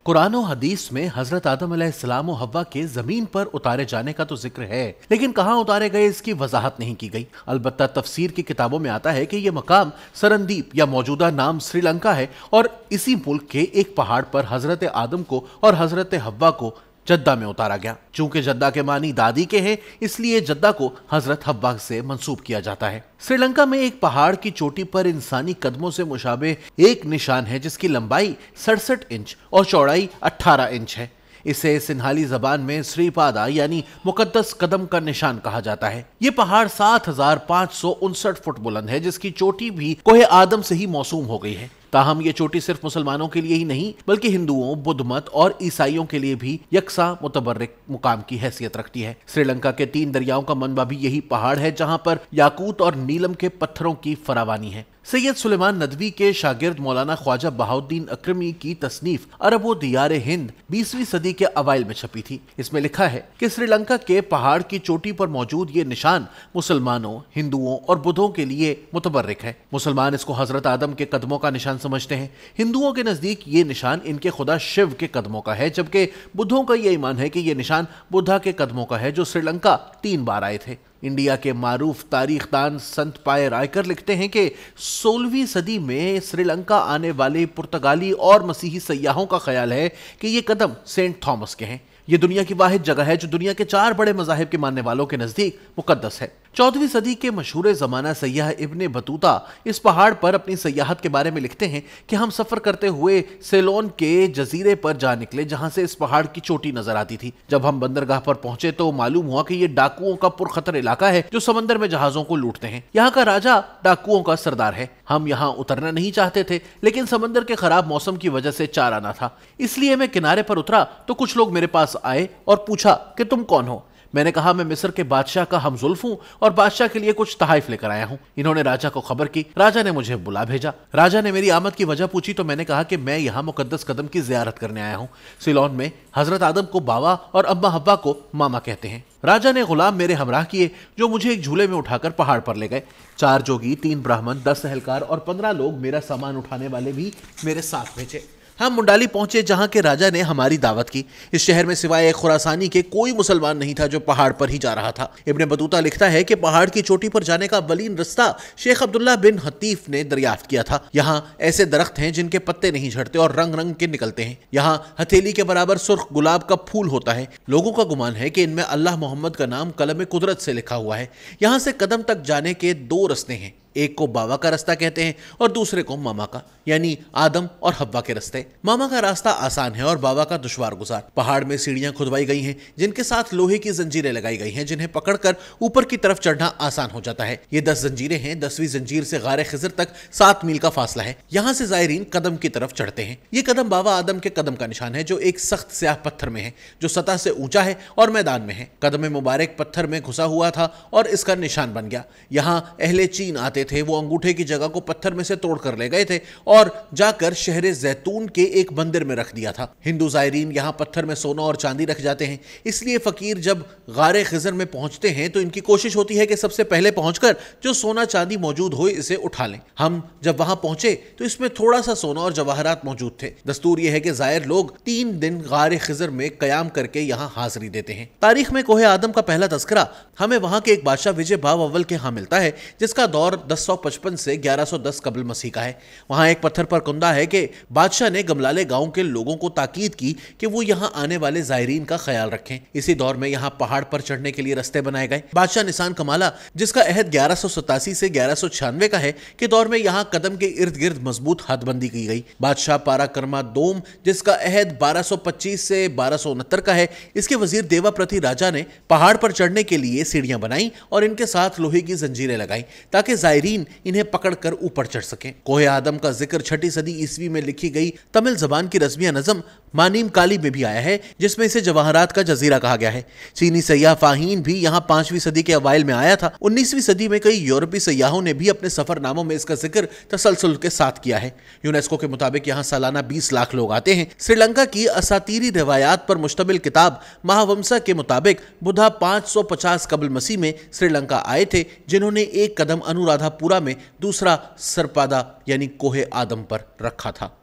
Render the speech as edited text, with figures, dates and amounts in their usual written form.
कुरान और हदीस में हजरत आदम अलैहिस्सलाम और हव्वा के जमीन पर उतारे जाने का तो जिक्र है, लेकिन कहाँ उतारे गए इसकी वजाहत नहीं की गई। अलबत्ता तफसीर की किताबों में आता है कि यह मकाम सरनदीप या मौजूदा नाम श्रीलंका है और इसी मुल्क के एक पहाड़ पर हजरत आदम को और हजरत हव्वा को जद्दा में उतारा गया। चूंकि जद्दा के मानी दादी के हैं, इसलिए जद्दा को हजरत हव्वा से मंसूब किया जाता है। श्रीलंका में एक पहाड़ की चोटी पर इंसानी कदमों से मुशाबे एक निशान है जिसकी लंबाई 67 इंच और चौड़ाई 18 इंच है। इसे सिन्हाली जबान में श्रीपादा यानी मुकद्दस कदम का निशान कहा जाता है। ये पहाड़ 7559 फुट बुलंद है, जिसकी चोटी भी कोहे आदम से ही मौसूम हो गई है। ताहम ये चोटी सिर्फ मुसलमानों के लिए ही नहीं बल्कि हिंदुओं, बुद्ध मत और ईसाइयों के लिए भी यकसा मुतबर्रिक मुकाम की हैसियत रखती है। श्रीलंका के 3 दरियाओं का मनबा भी यही पहाड़ है, जहां पर याकूत और नीलम के पत्थरों की फरावानी है। सैयद सुलेमान नदवी के शागिर्द मौलाना ख्वाजा बहाउद्दीन अकरमी की तसनीफ अरब व दियार हिंद 20वीं सदी के अवाइल में छपी थी। इसमें लिखा है कि श्रीलंका के पहाड़ की चोटी पर मौजूद ये निशान मुसलमानों, हिंदुओं और बुद्धों के लिए मुतबर्रिक है। मुसलमान इसको हजरत आदम के कदमों का निशान समझते हैं। हिंदुओं के नजदीक ये निशान इनके खुदा शिव के कदमों का है, जबकि बुद्धों का ये ईमान है कि ये निशान बुद्धा के कदमों का है, जो श्रीलंका 3 बार आए थे। इंडिया के मारूफ तारीखदान संत पाए रायकर लिखते हैं कि 16वीं सदी में श्रीलंका आने वाले पुर्तगाली और मसीही सयाहों का ख्याल है कि ये कदम सेंट थॉमस के हैं। ये दुनिया की वाहिद जगह है जो दुनिया के 4 बड़े मज़ाहिब के मानने वालों के नज़दीक मुकद्दस है। 14वीं सदी के मशहूर ज़माना सयाह इब्ने बतूता इस पहाड़ पर अपनी सयाहत के बारे में लिखते हैं कि हम सफ़र करते हुए सेलोन के जजीरे पर जा निकले, जहां से इस पहाड़ की चोटी नजर आती थी। जब हम बंदरगाह पर पहुंचे तो मालूम हुआ कि ये डाकुओं का पुरखतर इलाका है जो समंदर में जहाजों को लूटते हैं। यहाँ का राजा डाकुओं का सरदार है। हम यहाँ उतरना नहीं चाहते थे, लेकिन समंदर के खराब मौसम की वजह से चाराना था, इसलिए मैं किनारे पर उतरा तो कुछ लोग मेरे पास आए और पूछा कि तुम कौन हो। मैंने कहा मैं मिस्र के बादशाह का हमजुल्फ हूं और बादशाह के लिए कुछ तहाइफ लेकर आया हूं। इन्होंने राजा को खबर की। राजा ने मुझे बुला भेजा। राजा ने मेरी आमद की वजह पूछी तो मैंने कहा कि मैं यहाँ मुकद्दस कदम की जियारत करने आया हूँ। सिलोन में हजरत आदम को बाबा और अम्मा हव्वा को मामा कहते हैं। राजा ने गुलाम मेरे हमराह किए जो मुझे एक झूले में उठाकर पहाड़ पर ले गए। 4 जोगी, 3 ब्राह्मण, 10 सहलकार और 15 लोग मेरा सामान उठाने वाले भी मेरे साथ भेजे। हम मुंडाली पहुंचे, जहां के राजा ने हमारी दावत की। इस शहर में सिवाय एक खुरासानी के कोई मुसलमान नहीं था जो पहाड़ पर ही जा रहा था। इब्ने बतूता लिखता है कि पहाड़ की चोटी पर जाने का अव्वलीन रास्ता शेख अब्दुल्ला बिन हतीफ ने दरियाफ्त किया था। यहाँ ऐसे दरख्त हैं जिनके पत्ते नहीं झड़ते और रंग रंग के निकलते हैं। यहाँ हथेली के बराबर सुर्ख गुलाब का फूल होता है। लोगों का गुमान है कि इनमें अल्लाह मोहम्मद का नाम कलम कुदरत से लिखा हुआ है। यहाँ से कदम तक जाने के 2 रास्ते हैं। एक को बाबा का रास्ता कहते हैं और दूसरे को मामा का, यानी आदम और हव्वा के रास्ते। मामा का रास्ता आसान है और बाबा का दुश्वार गुजार। पहाड़ में सीढ़ियां खुदवाई गई हैं जिनके साथ लोहे की जंजीरें लगाई गई हैं, जिन्हें पकड़कर ऊपर की तरफ चढ़ना आसान हो जाता है। ये 10 जंजीरें हैं। 10वीं जंजीर से गारे खिजर तक 7 मील का फासला है। यहाँ से जायरीन कदम की तरफ चढ़ते हैं। ये कदम बाबा आदम के कदम का निशान है, जो एक सख्त स्याह पत्थर में है, जो सतह से ऊंचा है और मैदान में है। कदम मुबारक पत्थर में घुसा हुआ था और इसका निशान बन गया। यहाँ अहले चीन आते थे। वो अंगूठे की जगह को पत्थर में से तोड़ कर ले गए थे और जाकर शहर जैतून के एक मंदिर में रख दिया था। हिंदू जायरीन यहाँ पत्थर में सोना और चांदी रख जाते हैं, इसलिए फकीर जब गारे खिजर में पहुंचते हैं तो इनकी कोशिश होती है कि सबसे पहले पहुंचकर जो सोना चांदी मौजूद हो इसे उठा लें। हम जब वहां पहुंचे तो इसमें थोड़ा सा सोना और जवाहरात मौजूद थे। दस्तूर यह है कि जायर लोग 3 दिन गारे खिजर में कयाम करके यहाँ हाजिरी देते हैं। तारीख में कोहे आदम का पहला तस्करा हमें वहां के एक बादशाह विजय बाव अव्वल के यहाँ मिलता है, जिसका दौर 1055 से 1110 कबल मसीह का है। वहां एक पत्थर पर कुंदा है कि बादशाह ने गमलाले गांव के लोगों को ताकीद की कि वो यहां आने वाले जायरीन का ख्याल रखें। इसी दौर में यहां पहाड़ पर चढ़ने के लिए रास्ते बनाए गए। बादशाह निसान कमाला, जिसका अहद 1187 से 1196 का है, के दौर में यहां कदम के इर्द गिर्द मजबूत हदबंदी की गई। बादशाह पाराकर्मा दोम, जिसका अहद 1225 से 1269 का है, इसके वजीर देवाप्रति राजा ने पहाड़ पर चढ़ने के लिए सीढ़ियां बनाई और इनके साथ लोहे की जंजीरें लगाई ताकि जायरीन इन्हें पकड़कर ऊपर चढ़ सके। कोहे आदम का जिक्र 6ठी सदी ईस्वी में लिखी गई तमिल जबान की रस्मिया नज़म मानीम काली में भी आया है, जिसमें इसे जवाहरात का जजीरा कहा गया है। चीनी सयाह फाहीन भी यहाँ 5वीं सदी के अवाइल में आया था। 19वीं सदी में कई यूरोपीय सयाहों ने भी अपने सफरनामों में इसका जिक्र तसलसल के साथ किया है। यूनेस्को के मुताबिक यहाँ सालाना 20 लाख लोग आते हैं। श्रीलंका की असातीरी रिवायात पर मुश्तमिल किताब महावंसा के मुताबिक बुधा 550 कबल मसीह में श्रीलंका आए थे, जिन्होंने एक कदम अनुराधापुरा में, दूसरा सरपादा यानी कोहे आदम पर रखा था।